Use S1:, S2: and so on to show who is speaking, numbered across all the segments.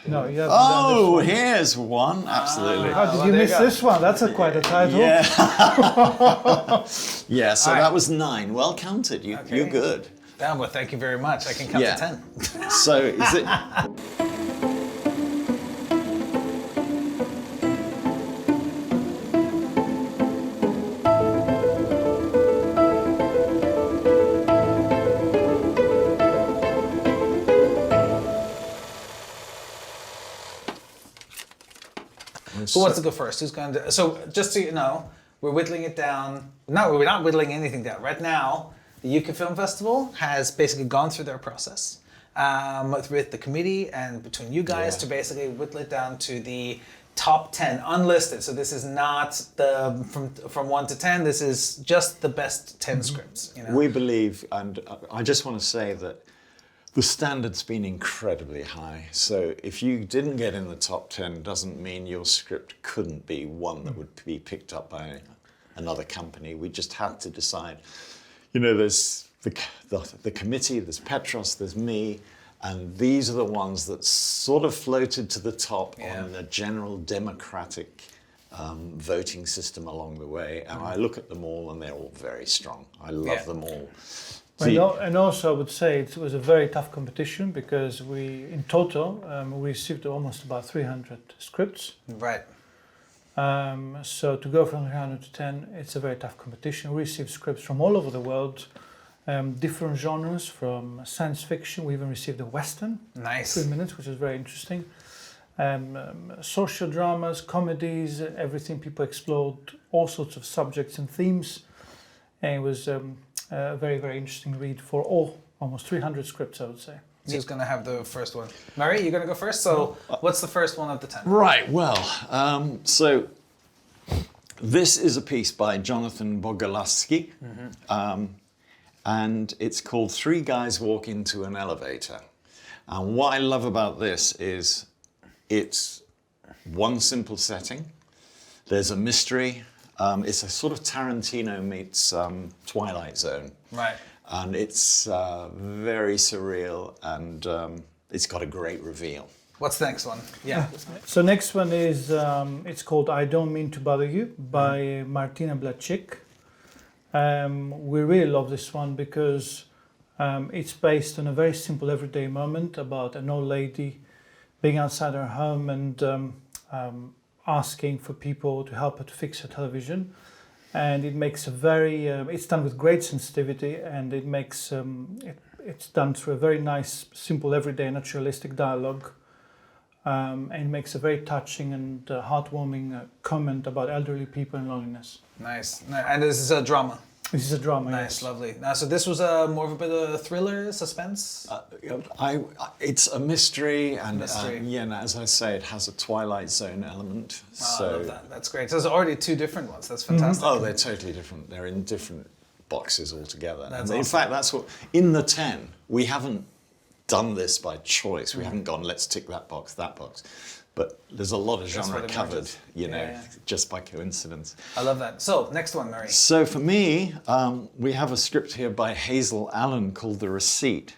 S1: No, you haven't done this
S2: Oh,
S1: one.
S2: here's one. Absolutely.
S1: How did you miss this one? That's quite a title.
S2: Yeah. Yeah, so
S3: All right.
S2: that was 9. Well counted. You're good.
S3: Yeah, well, thank you very much. I can count
S2: Yeah.
S3: to 10.
S2: So is it...
S3: Who wants to go first? Who's going to? So just so you know, we're whittling it down. No, we're not whittling anything down. Right now, the UK Film Festival has basically gone through their process with the committee and between you guys to basically whittle it down to the top 10 unlisted. So this is not the from 1 to 10. This is just the best 10 scripts. You know?
S2: We believe, and I just want to say that the standard's been incredibly high. So if you didn't get in the top 10, doesn't mean your script couldn't be one that would be picked up by another company. We just had to decide. You know, there's the committee, there's Petros, there's me, and these are the ones that sort of floated to the top on the general democratic voting system along the way. And I look at them all and they're all very strong. I love them all.
S1: And also I would say it was a very tough competition because in total, we received almost about 300 scripts.
S3: Right.
S1: So to go from 300 to 10, it's a very tough competition. We received scripts from all over the world, different genres, from science fiction. We even received a Western.
S3: Nice.
S1: 3 minutes, which is very interesting. Social dramas, comedies, everything. People explored all sorts of subjects and themes. And it was a very, very interesting read for almost 300 scripts, I would say.
S3: Who's going to have the first one? Murray, you're going to go first? So what's the first one of the 10?
S2: Right, well, so this is a piece by Jonathan Bogolasky, and it's called 3 Guys Walk Into an Elevator. And what I love about this is it's one simple setting. There's a mystery. It's a sort of Tarantino meets Twilight Zone.
S3: Right.
S2: And it's very surreal, and it's got a great reveal.
S3: What's the next one? Yeah.
S1: So next one is, it's called I Don't Mean to Bother You by Martina Blachik. We really love this one because it's based on a very simple everyday moment about an old lady being outside her home and asking for people to help her to fix her television. And it makes a very, it's done with great sensitivity, and it makes, it's done through a very nice, simple, everyday, naturalistic dialogue. And it makes a very touching and heartwarming comment about elderly people and loneliness.
S3: Nice. And this is a drama.
S1: This is a drama.
S3: Nice,
S1: yes.
S3: lovely. Now, so this was more of a bit of a thriller, suspense?
S2: It's a mystery, and
S3: Mystery.
S2: and as I say, it has a Twilight Zone element.
S3: I love that. That's great. So there's already 2 different ones. That's fantastic.
S2: Oh, they're totally different. They're in different boxes altogether.
S3: That's
S2: In
S3: awesome.
S2: fact, that's what, in the 10, we haven't done this by choice. We haven't gone, let's tick that box. But there's a lot of genre
S3: what it
S2: covered,
S3: emerges.
S2: you know,
S3: Yeah.
S2: just by coincidence.
S3: I love that. So, next one, Murray.
S2: So for me, we have a script here by Hazel Allen called The Receipt.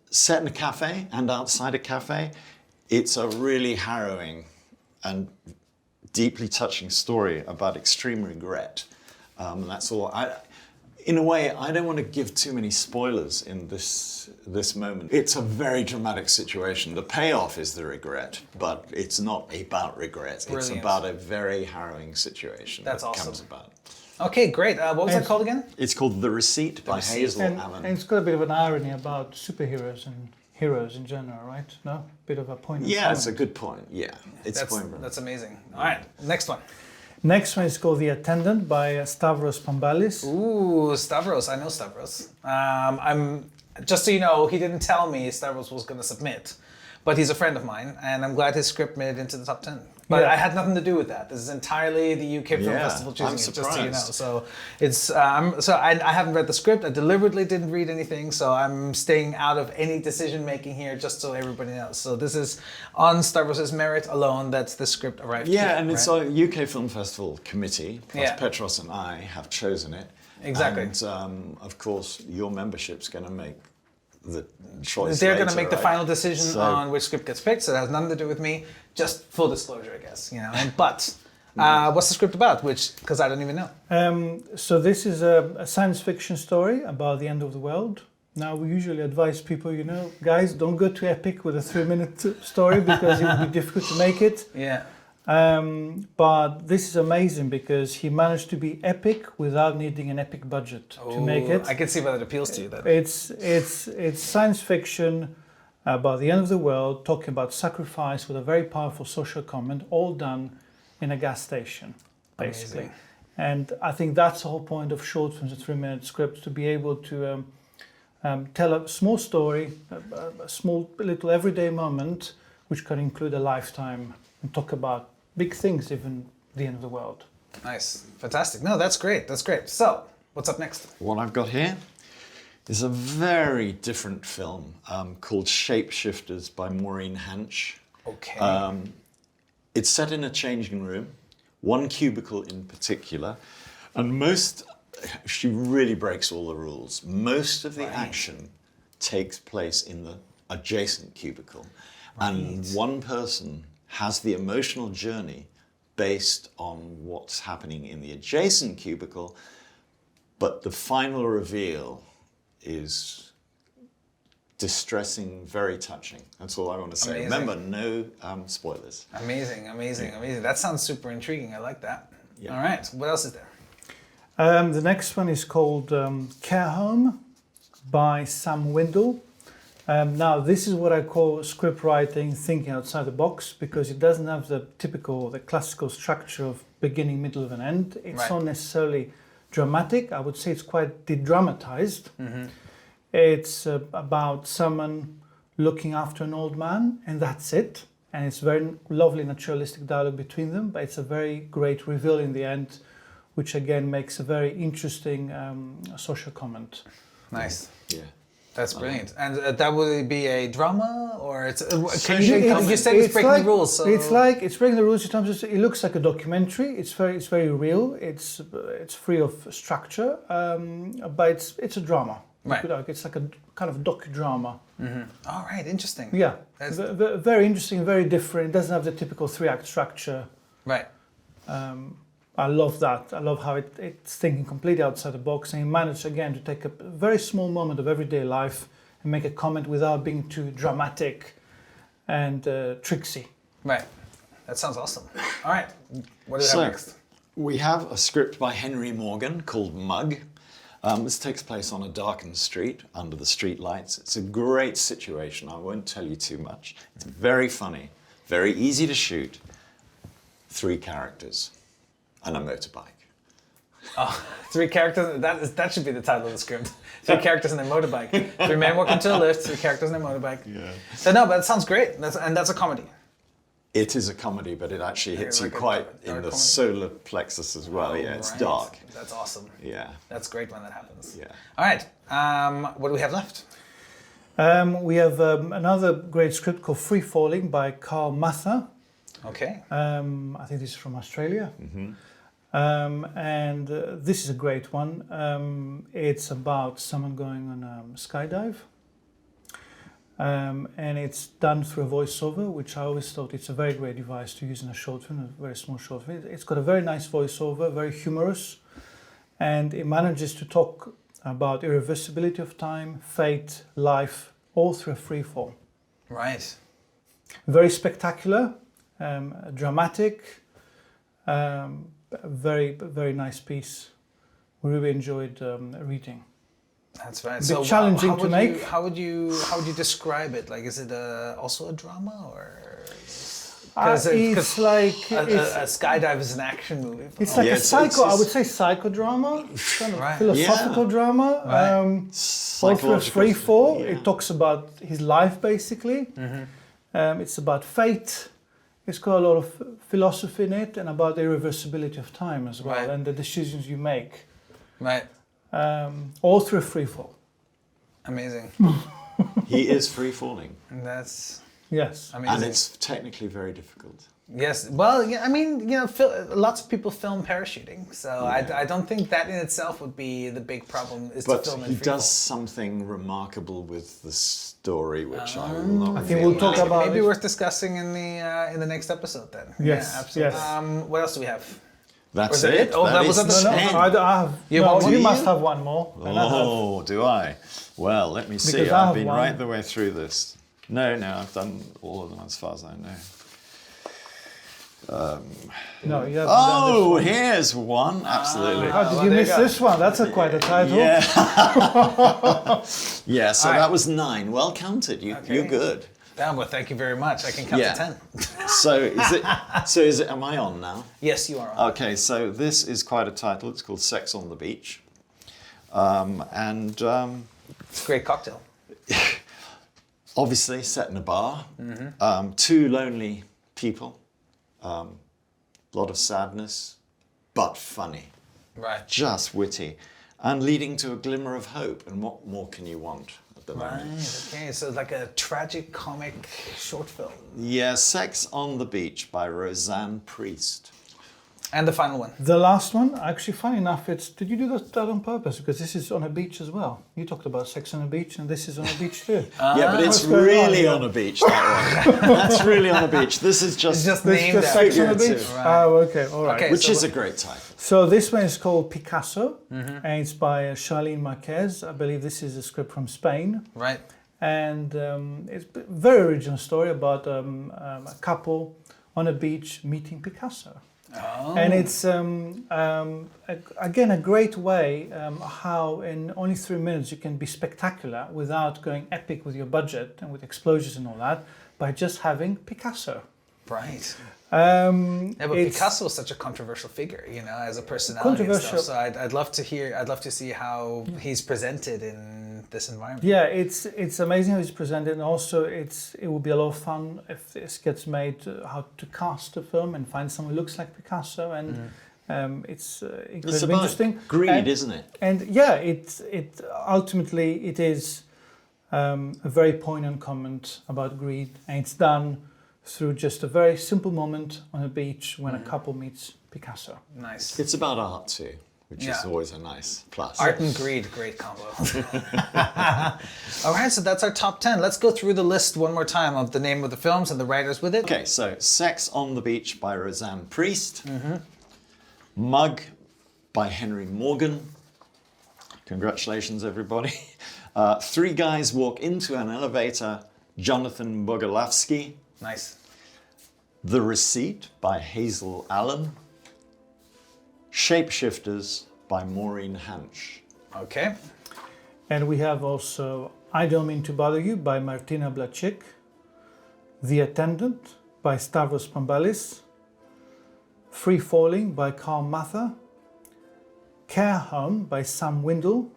S2: Set in a cafe and outside a cafe. It's a really harrowing and deeply touching story about extreme regret. And that's all. In a way, I don't want to give too many spoilers in this moment. It's a very dramatic situation. The payoff is the regret, but it's not about regret.
S3: Brilliant.
S2: It's about a very harrowing situation
S3: That's
S2: that
S3: awesome.
S2: comes about.
S3: Okay, great. What was that called again?
S2: It's called The Receipt by Hazel Allen.
S1: And it's got a bit of an irony about superheroes and heroes in general, right? No? Bit of a point.
S2: Yeah, it's a good point. Yeah, it's poignant.
S3: That's amazing. All right, next one.
S1: Next one is called The Attendant by Stavros Pambalis.
S3: Ooh, Stavros. I know Stavros. I'm just so you know, he didn't tell me Stavros was going to submit, but he's a friend of mine, and I'm glad his script made it into the top 10. But
S1: Yeah.
S3: I had nothing to do with that. This is entirely the UK Film
S2: Yeah,
S3: Festival choosing
S2: I'm
S3: it, just so you know.
S2: surprised.
S3: So it's so I haven't read the script. I deliberately didn't read anything, so I'm staying out of any decision making here, just so everybody knows. So this is on Stavros' merit alone that the script arrived.
S2: Yeah,
S3: here,
S2: and it's
S3: right?
S2: a UK Film Festival committee, plus
S3: Yeah.
S2: Petros and I have chosen it.
S3: Exactly.
S2: And of course, your membership's going to make the choice.
S3: They're going to
S2: later,
S3: make the
S2: right?
S3: final decision
S2: So-
S3: on which script gets picked, so it has nothing to do with me. Just full disclosure, I guess. But what's the script about? Because I don't even know.
S1: So this is a science fiction story about the end of the world. Now, we usually advise people, guys, don't go too epic with a 3-minute story because it would be difficult to make it.
S3: Yeah.
S1: But this is amazing because he managed to be epic without needing an epic budget to make it.
S3: I can see why that appeals to you then.
S1: It's science fiction about the end of the world, talking about sacrifice with a very powerful social comment, all done in a gas station, basically.
S3: Amazing.
S1: And I think that's the whole point of short films and 3-minute scripts, to be able to tell a small story, a small little everyday moment, which can include a lifetime and talk about big things, even the end of the world.
S3: Nice. Fantastic. No, that's great. That's great. So, what's up next?
S2: What I've got here is a very different film called Shapeshifters by Maureen Hanch.
S3: Okay.
S2: It's set in a changing room, one cubicle in particular, and she really breaks all the rules. Most of the action takes place in the adjacent cubicle, and one person has the emotional journey based on what's happening in the adjacent cubicle, but the final reveal is distressing, very touching. That's all I want to say.
S3: Amazing.
S2: Remember, no spoilers.
S3: Amazing. That sounds super intriguing. I like that.
S2: Yeah.
S3: All right. What else is there?
S1: The next one is called Care Home by Sam Windle. Now, this is what I call script writing, thinking outside the box, because it doesn't have the classical structure of beginning, middle, and end. It's not necessarily dramatic. I would say it's quite de-dramatized.
S3: Mm-hmm.
S1: It's about someone looking after an old man, and that's it. And it's very lovely, naturalistic dialogue between them, but it's a very great reveal in the end, which again makes a very interesting social comment.
S3: Nice.
S2: Yeah.
S3: That's brilliant. And that would be a drama, or it's?
S2: So
S3: You said it's breaking the rules. So.
S1: It's like it's breaking the rules. In terms of, it looks like a documentary. It's very real. It's free of structure, but it's a drama.
S3: Right.
S1: It's like a kind of docudrama.
S3: Mm-hmm. All right. Interesting.
S1: Yeah. Very interesting. Very different. It doesn't have the typical 3-act structure.
S3: Right.
S1: I love that. I love how it's thinking completely outside the box, and he managed again to take a very small moment of everyday life and make a comment without being too dramatic and tricksy.
S3: Right. That sounds awesome. All right. What do we have next?
S2: We have a script by Henry Morgan called Mug. This takes place on a darkened street under the street lights. It's a great situation. I won't tell you too much. It's very funny, very easy to shoot. 3 characters. And a motorbike.
S3: Oh, 3 characters. That should be the title of the script. 3 characters and a motorbike. 3 men walking to a lift. 3 characters and a motorbike.
S2: Yeah.
S3: So no, but that sounds great. That's a comedy.
S2: It is a comedy, but it actually hits you
S3: like a
S2: quite
S3: dark
S2: in the
S3: comedy.
S2: solar plexus as well. Yeah, it's
S3: Right.
S2: dark.
S3: That's awesome.
S2: Yeah.
S3: That's great when that happens.
S2: Yeah.
S3: All right. What do we have left?
S1: We have another great script called Free Falling by Carl Mather.
S3: Okay.
S1: I think this is from Australia. Mm-hmm. And this is a great one. It's about someone going on a skydive. And it's done through a voiceover, which I always thought it's a very great device to use in a short film, a very small short film. It's got a very nice voiceover, very humorous, and it manages to talk about irreversibility of time, fate, life, all through a free fall.
S3: Right.
S1: Very spectacular, dramatic, very nice piece. We really enjoyed reading.
S3: That's right.
S1: A bit challenging
S3: how
S1: to
S3: would
S1: make.
S3: how would you describe it? Like, is it also a drama, or?
S1: It's like
S3: A skydive is an action movie.
S1: it's like
S2: Yeah,
S1: a
S2: it's-
S1: I would say psychodrama, kind of
S3: Right.
S1: philosophical drama.
S3: Right.
S1: All through a free fall.
S2: Yeah.
S1: It talks about his life basically. It's about fate. It's got a lot of philosophy in it, and about the irreversibility of time as well,
S3: Right.
S1: and the decisions you make.
S3: Right.
S1: All through a free fall.
S3: Amazing.
S2: He is free falling.
S3: And that's
S1: Yes.
S3: amazing.
S2: And it's technically very difficult.
S3: Yes. Well, yeah, I mean, lots of people film parachuting, so I don't think that in itself would be the big problem. Is
S2: But
S3: to film in
S2: he
S3: free
S2: does
S3: fall.
S2: something remarkable with the story, which I will not.
S1: I think we'll talk about
S3: Maybe
S1: it.
S3: worth discussing in the next episode then.
S1: Yes,
S3: Yeah, absolutely.
S1: yes.
S3: What else do we have?
S2: That's
S3: Or is
S2: it.
S3: it? Oh, that was
S2: is
S3: at the-
S1: No,
S2: 10.
S1: I have.
S3: You have one
S1: No,
S3: more?
S1: you
S2: Do
S1: must
S2: you?
S1: have one more. And I have.
S2: Oh, do I? Well, let me see.
S1: Because I
S2: I've
S1: have
S2: been
S1: one.
S2: right the way through this. No, I've done all of them as far as I know.
S1: No, you haven't done this
S2: Oh,
S1: one.
S2: here's one. Absolutely.
S1: How did
S3: well,
S1: you
S3: there
S1: miss
S3: you go.
S1: this one? That's quite a title.
S2: Yeah. Yeah, so
S3: All right.
S2: that was 9. Well counted. You're good.
S3: Well, thank you very much. I can count
S2: Yeah.
S3: to 10.
S2: So is it am I on now?
S3: Yes, you are on.
S2: Okay, so this is quite a title. It's called Sex on the Beach.
S3: It's a great cocktail.
S2: Obviously set in a bar. 2 lonely people. A lot of sadness, but funny.
S3: Right.
S2: Just witty. And leading to a glimmer of hope. And what more can you want at the
S3: Right.
S2: moment?
S3: Okay. So like a tragic comic short film.
S2: Yeah, Sex on the Beach by Roseanne Priest.
S3: And the final one.
S1: The last one, actually, funny enough, did you do that on purpose? Because this is on a beach as well. You talked about sex on a beach, and this is on a beach too.
S2: Yeah, but it's
S1: What's going
S2: really
S1: on?
S2: on a beach, that one. That's really on a beach. This is just,
S3: It's just
S1: This
S3: named
S1: is
S3: after.
S1: sex on a beach.
S2: figurative.
S3: Right.
S1: Oh, okay, all right.
S3: Okay.
S2: which
S3: so
S2: is a great title.
S1: So this one is called Picasso, and it's by Charlene Marquez. I believe this is a script from Spain.
S3: Right.
S1: And it's a very original story about a couple on a beach meeting Picasso.
S3: Oh.
S1: And it's again a great way how in only 3 minutes you can be spectacular without going epic with your budget and with explosions and all that by just having Picasso.
S3: Right.
S1: Yeah,
S3: Yeah, but Picasso is such a controversial figure, as a personality and stuff.
S1: Controversial.
S3: So I'd love to see how he's presented in this environment.
S1: Yeah, it's amazing how it's presented, and also it will be a lot of fun if this gets made. How to cast a film and find someone who looks like Picasso, and it's
S2: It's
S1: incredibly
S2: about
S1: interesting.
S2: greed,
S1: And-
S2: isn't it?
S1: And yeah, it ultimately it is a very poignant comment about greed, and it's done through just a very simple moment on a beach when a couple meets Picasso.
S3: Nice.
S2: It's about art too, which is
S3: Yeah.
S2: always a nice plus.
S3: Art and greed, great combo. All right, so that's our top 10. Let's go through the list one more time of the name of the films and the writers with it.
S2: Okay, so Sex on the Beach by Roseanne Priest. Mug by Henry Morgan. Congratulations, everybody. 3 Guys Walk into an Elevator, Jonathan Bogolavsky.
S3: Nice.
S2: The Receipt by Hazel Allen. Shapeshifters by Maureen Hansch.
S3: Okay.
S1: And we have also I Don't Mean to Bother You by Martina Blachik, The Attendant by Stavros Pambalis, Free Falling by Carl Mather, Care Home by Sam Windle,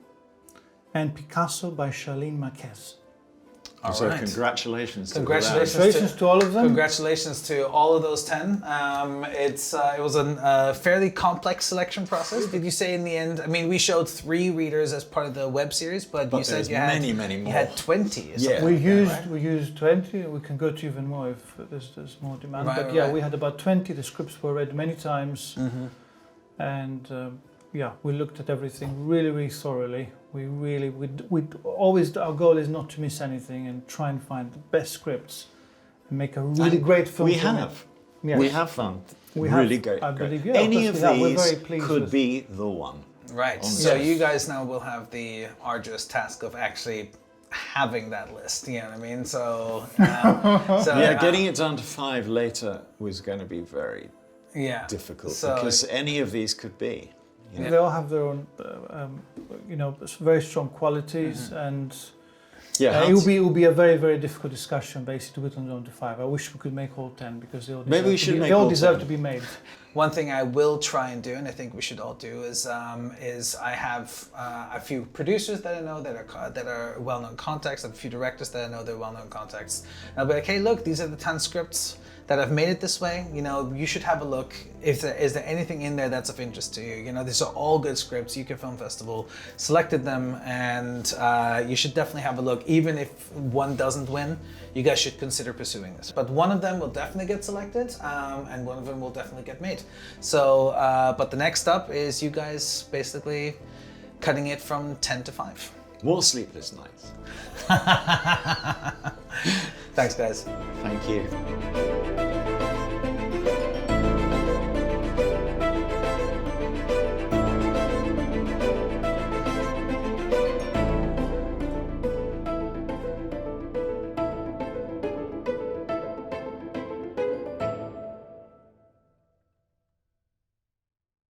S1: and Picasso by Charlene Marquez.
S3: All
S2: So
S3: right.
S2: congratulations.
S3: Congratulations.
S1: Congratulations to all of them.
S3: Congratulations to all of those 10. It was a fairly complex selection process. Did you say in the end? I mean, we showed 3 readers as part of the web series, but you said
S2: there's
S3: you had
S2: many
S3: You
S2: more.
S3: had 20. Or
S2: Yeah.
S3: something
S1: We
S3: like that,
S1: used
S3: right?
S1: we used 20. We can go to even more if there's more demand.
S3: Right,
S1: but
S3: right,
S1: yeah,
S3: right.
S1: we had about 20. The scripts were read many times, and yeah, we looked at everything really thoroughly. We always, our goal is not to miss anything and try and find the best scripts and make a really
S2: And
S1: great film.
S2: We
S1: from it.
S2: have.
S1: Yes.
S2: We have found
S1: We
S2: really
S1: have,
S2: great.
S1: I
S2: great.
S1: believe, yeah,
S2: Any
S1: of
S2: of
S1: course, yeah, we're
S2: these
S1: very pleased
S2: could
S1: with-
S2: be the one.
S3: Right.
S2: On
S3: So
S2: this.
S3: you guys now will have the arduous task of actually having that list. You know what I mean? So,
S2: Yeah, getting it down to 5 later was going to be very
S3: yeah.
S2: difficult
S3: So-
S2: because any of these could be. You know?
S1: They all have their own, very strong qualities, and
S2: Yeah,
S1: it will be a very difficult discussion basically to whittle down to 5. I wish we could make all 10 because they all deserve,
S2: Maybe we should make
S1: they all
S2: all
S1: deserve
S2: 10.
S1: to be made.
S3: One thing I will try and do, and I think we should all do, is I have a few producers that I know that are well-known contacts, and a few directors that I know that are well-known contacts. And I'll be like, hey, look, these are the 10 scripts that have made it this way, you know, you should have a look. Is there anything in there that's of interest to you? You know, these are all good scripts. UK Film Festival selected them, and you should definitely have a look. Even if one doesn't win, you guys should consider pursuing this. But one of them will definitely get selected, and one of them will definitely get made. So, but the next up is you guys basically cutting it from 10 to 5.
S2: More sleepless nights.
S3: Thanks, guys.
S2: Thank you.